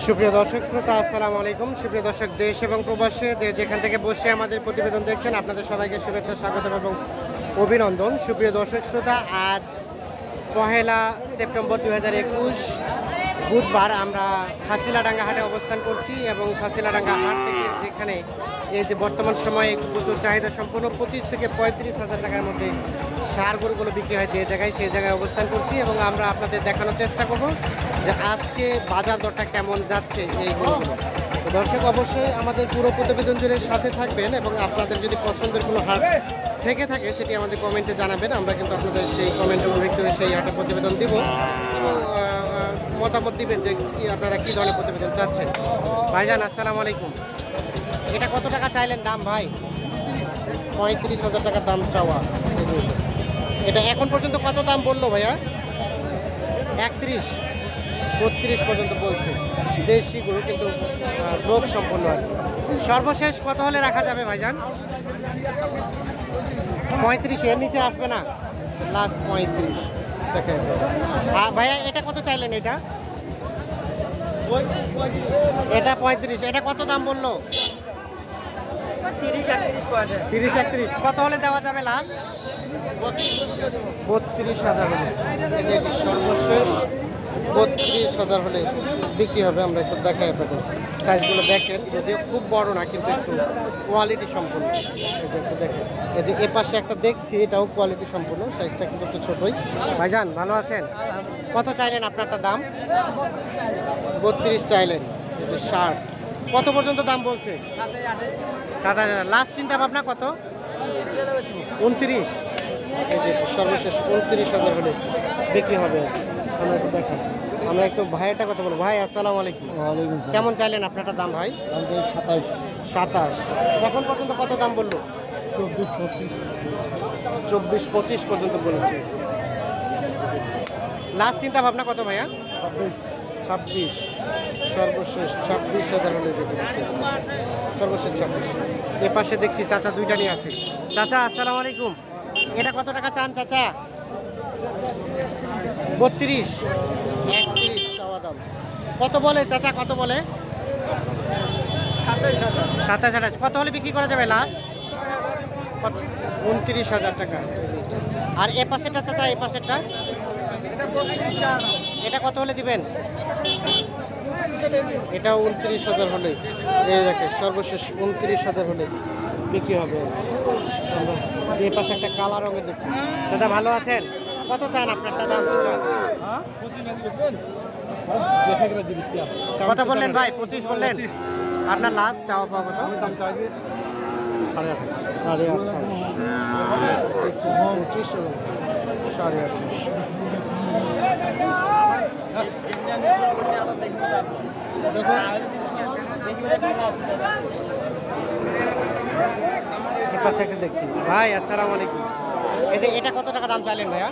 সুপ্রিয় দর্শক শ্রোতা, আসসালামু আলাইকুম। সুপ্রিয় দর্শক, দেশ এবং প্রবাসে যেখান থেকে বসে আমাদের প্রতিবেদন দেখছেন, আপনাদের সবাইকে শুভেচ্ছা, স্বাগতম এবং অভিনন্দন। সুপ্রিয় দর্শক শ্রোতা, আজ 1 সেপ্টেম্বর 2021 বুধবার আমরা ফাঁসিলাডাঙ্গা হাটে অবস্থান করছি এবং ফাঁসিলাডাঙ্গা হাট থেকে যেখানে এই যে বর্তমান সময়ে একটু প্রচুর চাহিদা সম্পন্ন 25 থেকে 35,000 টাকার মধ্যে ষাঁড় গরুগুলো বিক্রি হয় যে জায়গায়, সেই জায়গায় অবস্থান করছি এবং আমরা আপনাদের দেখানোর চেষ্টা করব যে আজকে বাজার দরটা কেমন যাচ্ছে এই গরুগুলো। তো দর্শক, অবশ্যই আমাদের পুরো প্রতিবেদন জুড়ে সাথে থাকবেন এবং আপনাদের যদি পছন্দের কোনো হাট থেকে থাকে সেটি আমাদের কমেন্টে জানাবেন। আমরা কিন্তু আপনাদের সেই কমেন্টের উপর করে সেই হাটের প্রতিবেদন দিব এবং মতামত দিবেন যে আপনারা কী ধরনের প্রতিবেদন চাচ্ছেন। ভাইজান, আসসালামু আলাইকুম। এটা কত টাকা চাইলেন দাম ভাই? 35,000 টাকা দাম চাওয়া। এটা এখন পর্যন্ত কত দাম বললো ভাইয়া? 31, 32 পর্যন্ত বলছে। দেশি গরু, কিন্তু গ্রোথ সম্পন্ন আর সর্বশেষ কত হলে রাখা যাবে ভাইজান? 35, এর নিচে আসবে না? লাস্ট 35 দেখেন। ভাইয়া এটা কত চাইলেন? এটা 35। এটা কত দাম বললো? 30-31। কত হলে দেওয়া যাবে লাস্ট? 32,000 হলে। এটি সর্বশেষ 32,000 হলে বিক্রি হবে। আমরা একটু দেখাই আপনাদের, সাইজগুলো দেখেন, যদিও খুব বড় না কিন্তু একটু কোয়ালিটি সম্পূর্ণ। এই যে একটু দেখেন, এই যে এ পাশে একটা দেখছি, এটাও কোয়ালিটি সম্পূর্ণ, সাইজটা কিন্তু একটু ছোটোই। ভাইজান, ভালো আছেন? কত চাইলেন আপনারটা দাম? 32 চাইলেন। এই যে 60, কত পর্যন্ত দাম বলছে? 7,000। লাস্ট চিন্তা ভাবনা কত? 29। এই যে সর্বশেষ 29,000 হলে বিক্রি হবে। আমরা একটু দেখেন, আমরা একটু ভাইয়েরটা কথা বলবো। ভাই, আসসালামু আলাইকুম। কেমন চাইলেন আপনারটা দাম ভাই? 27। এখন পর্যন্ত কত দাম বললো? 24-25 পর্যন্ত বলেছে। লাস্ট চিন্তা ভাবনা কত ভাইয়া? 26। সর্বশেষ 26,000 হলে যেতে সর্বশেষ 26। এ পাশে দেখছি চাচা দুইটা নিয়ে আছে। চাচা, আসসালামু আলাইকুম। এটা কত টাকা চান চাচা? 32, 31 চাওয়া দাম। কত বলে চাচা, কত বলে? 27-28। কত হলে বিক্রি করা যাবে লাস্ট? 29,000 টাকা। আর এ পাশেরটা চাচা, এ পাশেরটা এটা কত হলে দিবেন? এটা 29,000 হলে, এই দেখে সর্বশেষ 29,000 হলে বিক্রি হবে। যে পাশে একটা কালা রঙের দেখছি। দাদা, ভালো আছেন? কত চান আপনারটা দাম? কত বললেন ভাই? 25 বললেন। আপনার লাস্ট চাওয়া পাওয়া কত? 28.5। 25, 28.5। দেখুন, পাশে একটা দেখছি। ভাই, আসসালামু আলাইকুম। এই যে এটা কত টাকা দাম চাইলেন ভাইয়া?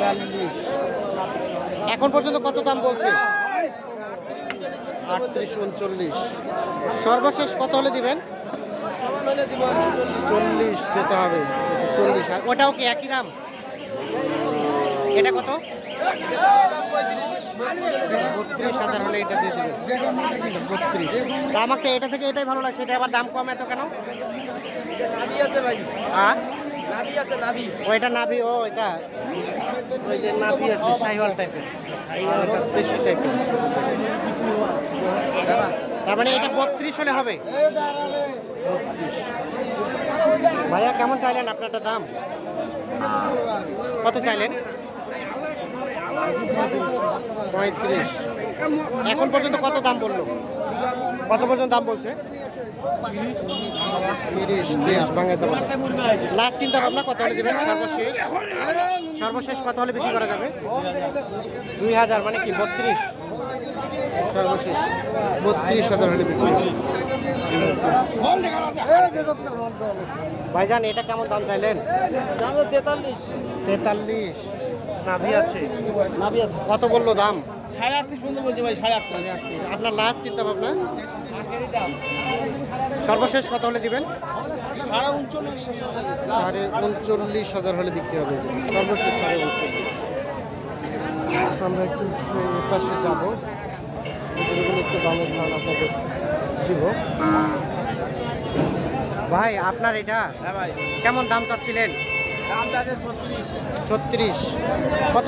42। এখন পর্যন্ত কত দাম বলছে? 38-39। সর্বশেষ কত হলে দিবেন? 40 যেতে হবে। 40। আর ওটাও কি একই দাম? এটা কত? 32,000 হলে এটা দিয়ে দেবেন। 32। আমাকে এটা থেকে এটাই ভালো লাগছে। এটা আবার দাম কম এত কেন? হ্যাঁ, ওইটা নাভি। ও, এটা ওই যে নাভি আছে, শাহিওয়াল টাইপের, দেশি টাইপের। তার মানে এটা 32 হলে হবে। 32। ভাইয়া, কেমন চাইলেন আপনারটা দাম? কত চাইলেন? 35। এখন পর্যন্ত কত দাম বললো? কত পর্যন্ত দাম বলছে? 30 ভাঙে দেবো। লাস্ট চিন্তা ভাবনা কত হলে দেবেন? সর্বশেষ কত হলে বিক্রি করা যাবে? 2,000, মানে কি 32? সর্বশেষ 32,000 হলে বিক্রি হবে। ভাইজান, এটা কেমন দাম চাইলেন? 43। নাভি আছে। কত বললো দাম? 38 পর্যন্ত বলছি ভাই। 38। আপনার লাস্ট চিন্তা ভাবনা? সর্বশেষ কত হলে দিবেন? 39,000 হলে বিক্রি হবে। সর্বশেষ 39,000। আমরা একটু পাশে যাব। এগুলো একটু দামের ধারণা আপনাকে দিব। ভাই আপনার এটা হ্যাঁ ভাই, কেমন দাম চাচ্ছিলেন? দাম যাচ্ছে 36। 36। কত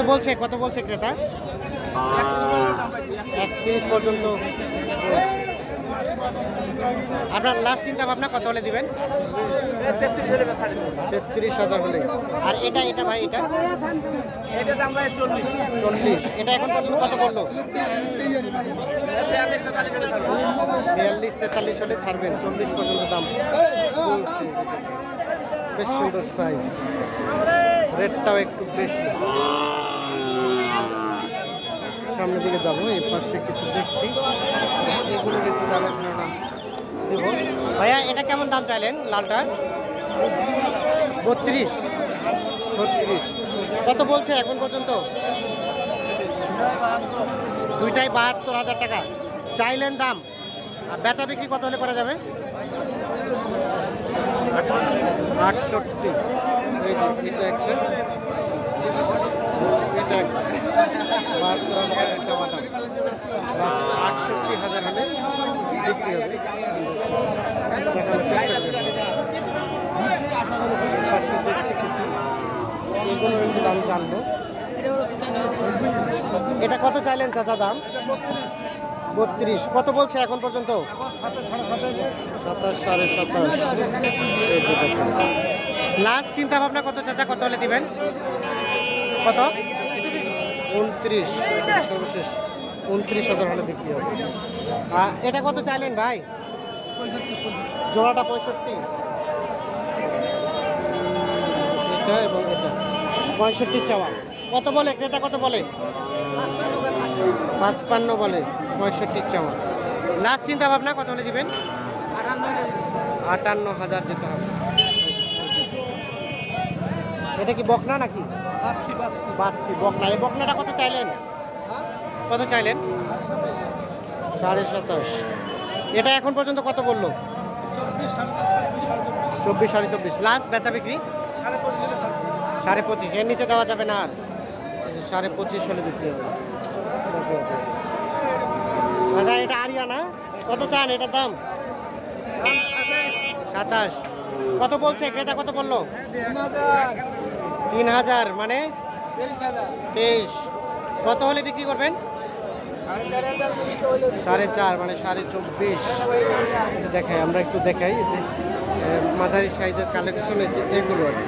বলছে ক্রেতা? 31 পর্যন্ত বলছে। আপনার লাস্ট চিন্তা ভাবনা কত হলে দিবেন? 33,000 হলে। আর এটা ভাই এটা এটার দাম ভাই 40। 40। এটা এখন পর্যন্ত কত করলো? 42-43 হলে ছাড়বেন। 40 পর্যন্ত দাম বলছে। বেশ সুন্দর সাইজ, রেটটাও একটু বেশি। সামনের দিকে যাবো, এই পাশে কিছু দেখছি, এগুলো একটু দামের ধারণা দেব। ভাইয়া এটা কেমন দাম চাইলেন লালটা? 32, 36। কত বলছে এখন পর্যন্ত? দুইটাই 72,000 টাকা চাইলেন দাম। আর বেচা বিক্রি কত হলে করা যাবে? 68। এই যে এটা একটা, এটা একটা 72,000 টাকার চাওয়া দাম। 68,000 হলে বিক্রি হবে। দেখানোর চেষ্টা করবেন। পাশে দেখছি কিছু, এগুলো কিন্তু দাম জানবো। এটা কত চাইলেন চাচা দাম? 32। কত বলছে এখন পর্যন্ত? 27, 27.5। এই যে দেখুন, লাস্ট চিন্তা ভাবনা কত চাচা, কত হলে দিবেন? কত? 29। সর্বশেষ 29,000 হলে বিক্রি হবে। এটা কত চাইলেন ভাই? জোড়াটা 65। এটা এবং এটা 65 চাওয়া। কত বলে ক্রেতা, কত বলে? 55 বলে, 65 চাওয়া। লাস্ট চিন্তা ভাবনা কত হলে দিবেন? 58,000 যেতে হবে। এটা কি বকনা নাকি? বাচ্চি বকনা। এই বকনাটা কত চাইলেন? কত চাইলেন? 27.5। এটা এখন পর্যন্ত কত বললো? 24, 24.5। লাস্ট বেচা বিক্রি 25.5। এর নিচে দেওয়া যাবে না আর। 25.5 হলে বিক্রি হবে। আচ্ছা, এটা আরিয়ানা, কত চান এটার দাম? 27। কত বলছে ক্রেতা, কত বললো? 3,000 মানে 23। কত হলে বিক্রি করবেন? 4.5 মানে 24.5। দেখাই, আমরা একটু দেখাই যে মাঝারি সাইজের কালেকশন এগুলো আর কি।